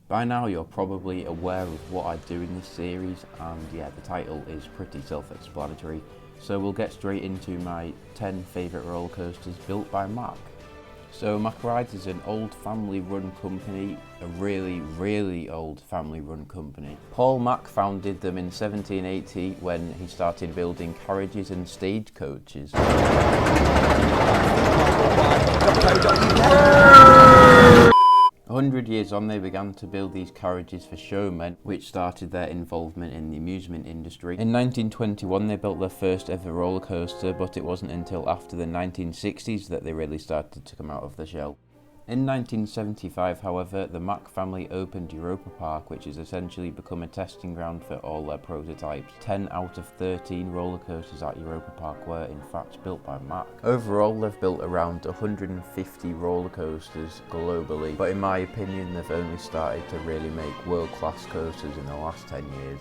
By now you're probably aware of what I do in this series, and yeah, the title is pretty self-explanatory, so we'll get straight into my 10 favourite roller coasters built by Mack. So Mack Rides is an old family run company, a really old family run company. Paul Mack founded them in 1780 when he started building carriages and stagecoaches. 100 years on, they began to build these carriages for showmen, which started their involvement in the amusement industry. In 1921 they built their first ever roller coaster, but it wasn't until after the 1960s that they really started to come out of the shell. In 1975, however, the Mack family opened Europa Park, which has essentially become a testing ground for all their prototypes. 10 out of 13 roller coasters at Europa Park were in fact built by Mack. Overall, they've built around 150 roller coasters globally, but in my opinion, they've only started to really make world-class coasters in the last 10 years.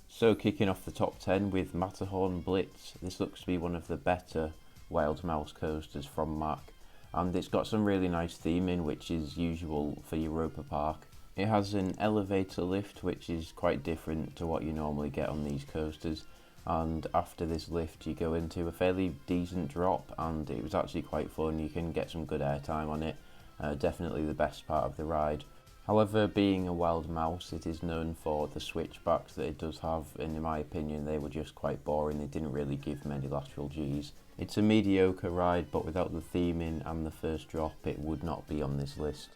So kicking off the top 10 with Matterhorn Blitz. This looks to be one of the better Wild Mouse coasters from Mack, and it's got some really nice theming, which is usual for Europa Park. It has an elevator lift, which is quite different to what you normally get on these coasters, and after this lift you go into a fairly decent drop, and it was actually quite fun. You can get some good airtime on it, definitely the best part of the ride. However, being a Wild Mouse, it is known for the switchbacks that it does have, and in my opinion they were just quite boring. They didn't really give many lateral Gs. It's a mediocre ride, but without the theming and the first drop it would not be on this list.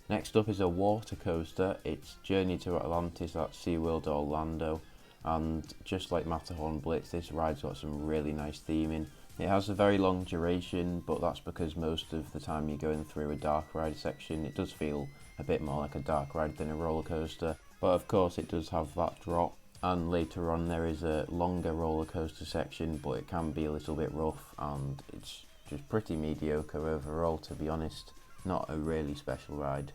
Next up is a water coaster. It's Journey to Atlantis at SeaWorld Orlando, and just like Matterhorn Blitz, this ride's got some really nice theming. It has a very long duration, but that's because most of the time you're going through a dark ride section. It does feel a bit more like a dark ride than a roller coaster, but of course it does have that drop. And later on there is a longer roller coaster section, but it can be a little bit rough, and it's just pretty mediocre overall, to be honest. Not a really special ride.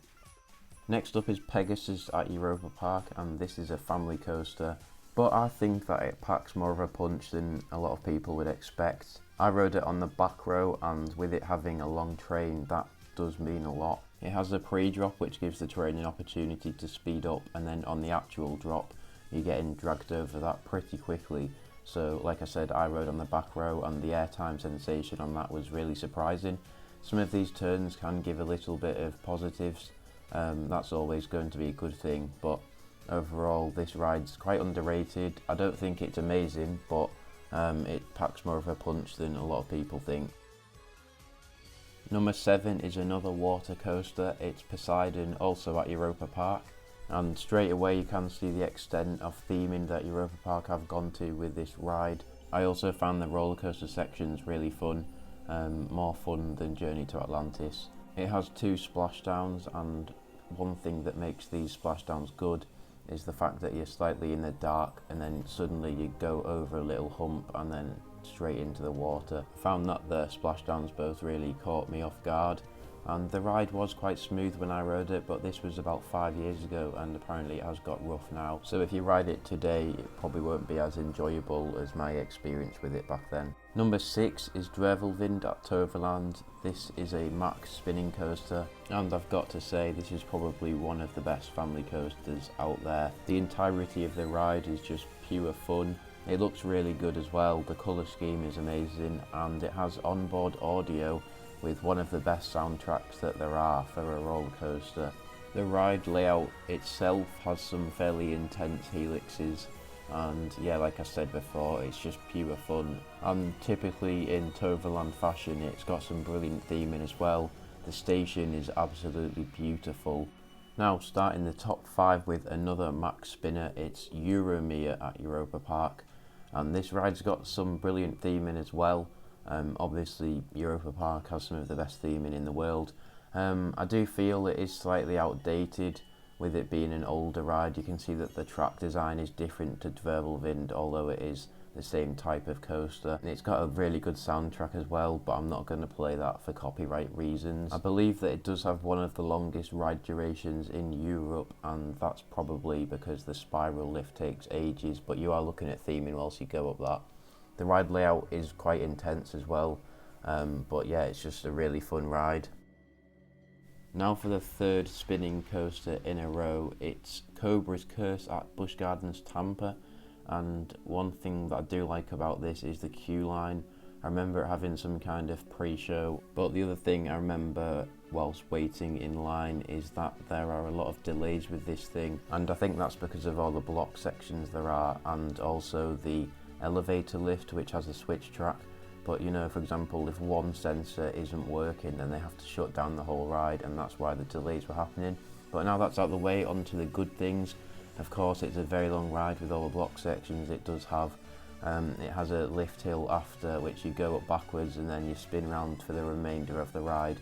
Next up is Pegasus at Europa Park, and this is a family coaster, but I think that it packs more of a punch than a lot of people would expect. I rode it on the back row, and with it having a long train, that does mean a lot. It has a pre-drop which gives the train an opportunity to speed up, and then on the actual drop you're getting dragged over that pretty quickly. So like I said, I rode on the back row, and the airtime sensation on that was really surprising. Some of these turns can give a little bit of positives, that's always going to be a good thing, but overall this ride's quite underrated. I don't think it's amazing, but it packs more of a punch than a lot of people think. Number 7 is another water coaster. It's Poseidon, also at Europa Park. And straight away you can see the extent of theming that Europa Park have gone to with this ride. I also found the roller coaster sections really fun, more fun than Journey to Atlantis. It has 2 splashdowns, and one thing that makes these splashdowns good is the fact that you're slightly in the dark and then suddenly you go over a little hump and then straight into the water. I found that the splashdowns both really caught me off guard. And the ride was quite smooth when I rode it, but this was about 5 years ago, and apparently it has got rough now. So if you ride it today, it probably won't be as enjoyable as my experience with it back then. Number 6 is Dwervelwind at Toverland. This is a Mack spinning coaster, and I've got to say this is probably one of the best family coasters out there. The entirety of the ride is just pure fun. It looks really good as well. The colour scheme is amazing, and it has onboard audio with one of the best soundtracks that there are for a roller coaster. The ride layout itself has some fairly intense helixes, and yeah, like I said before, it's just pure fun. And typically in Toverland fashion, it's got some brilliant theming as well. The station is absolutely beautiful. Now starting the top 5 with another Mack spinner, it's Euromir at Europa Park, and this ride's got some brilliant theming as well. Obviously Europa Park has some of the best theming in the world. I do feel it is slightly outdated with it being an older ride. You can see that the track design is different to Dwervelwind, although it is the same type of coaster. And it's got a really good soundtrack as well, but I'm not going to play that for copyright reasons. I believe that it does have one of the longest ride durations in Europe, and that's probably because the spiral lift takes ages, but you are looking at theming whilst you go up that. The ride layout is quite intense as well, but yeah, it's just a really fun ride. Now for the third spinning coaster in a row, it's Cobras Curse at Busch Gardens Tampa, and one thing that I do like about this is the queue line. I remember it having some kind of pre-show, but the other thing I remember whilst waiting in line is that there are a lot of delays with this thing, and I think that's because of all the block sections there are, and also the elevator lift which has a switch track. But you know, for example, if one sensor isn't working, then they have to shut down the whole ride, and that's why the delays were happening. But now that's out of the way, on to the good things. Of course, it's a very long ride with all the block sections. It does have, it has a lift hill after which you go up backwards and then you spin round for the remainder of the ride.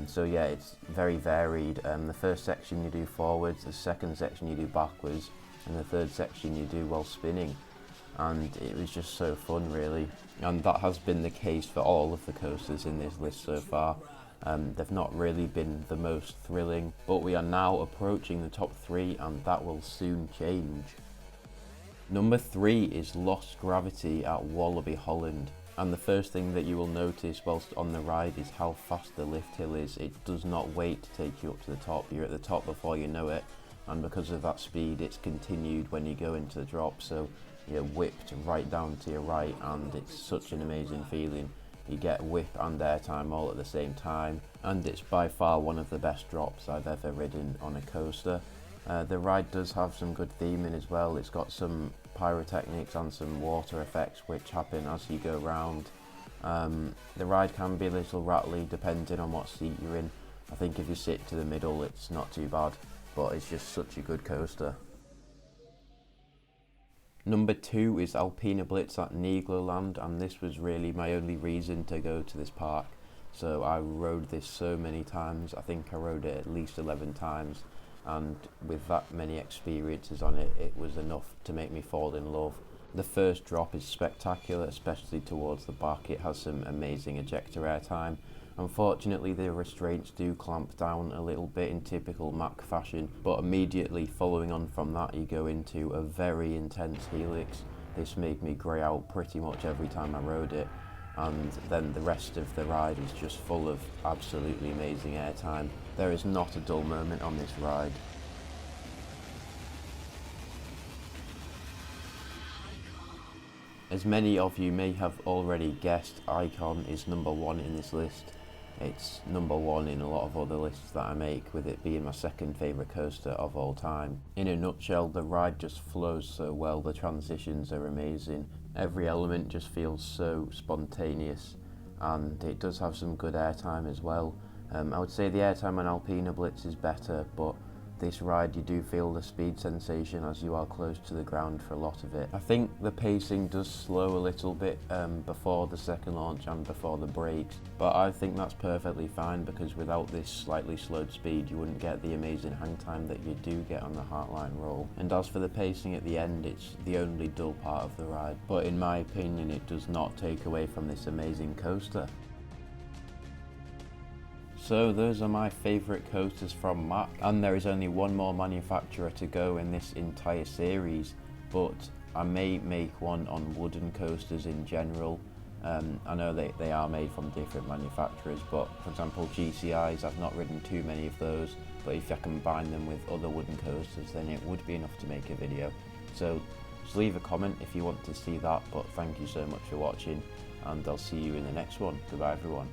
So yeah, it's very varied. The first section you do forwards, the second section you do backwards, and the third section you do while spinning. And it was just so fun, really, and that has been the case for all of the coasters in this list so far. They've not really been the most thrilling, but we are now approaching the top 3 and that will soon change. Number 3 is Lost Gravity at Wallaby Holland, and the first thing that you will notice whilst on the ride is how fast the lift hill is. It does not wait to take you up to the top. You're at the top before you know it, and because of that speed it's continued when you go into the drop, so you're whipped right down to your right, and it's such an amazing feeling. You get whip and airtime all at the same time, and it's by far one of the best drops I've ever ridden on a coaster. The ride does have some good theming as well. It's got some pyrotechnics and some water effects which happen as you go round. The ride can be a little rattly depending on what seat you're in. I think if you sit to the middle it's not too bad, but it's just such a good coaster. Number 2 is Alpena Blitz at Nigloland, and this was really my only reason to go to this park. So I rode this so many times. I think I rode it at least 11 times, and with that many experiences on it, it was enough to make me fall in love. The first drop is spectacular, especially towards the back. It has some amazing ejector airtime. Unfortunately, the restraints do clamp down a little bit in typical Mack fashion, but immediately following on from that you go into a very intense helix. This made me grey out pretty much every time I rode it, and then the rest of the ride is just full of absolutely amazing airtime. There is not a dull moment on this ride. As many of you may have already guessed, Ikon is number 1 in this list. It's number 1 in a lot of other lists that I make, with it being my second favourite coaster of all time. In a nutshell, the ride just flows so well, the transitions are amazing, every element just feels so spontaneous, and it does have some good airtime as well. I would say the airtime on Alpena Blitz is better, but this ride you do feel the speed sensation as you are close to the ground for a lot of it. I think the pacing does slow a little bit before the second launch and before the brakes, but I think that's perfectly fine, because without this slightly slowed speed you wouldn't get the amazing hang time that you do get on the Heartline roll. And as for the pacing at the end, it's the only dull part of the ride, but in my opinion it does not take away from this amazing coaster. So those are my favourite coasters from Mack, and there is only one more manufacturer to go in this entire series, but I may make one on wooden coasters in general. I know they are made from different manufacturers, but for example GCIs, I've not ridden too many of those, but if I combine them with other wooden coasters then it would be enough to make a video. So just leave a comment if you want to see that, but thank you so much for watching, and I'll see you in the next one. Goodbye everyone.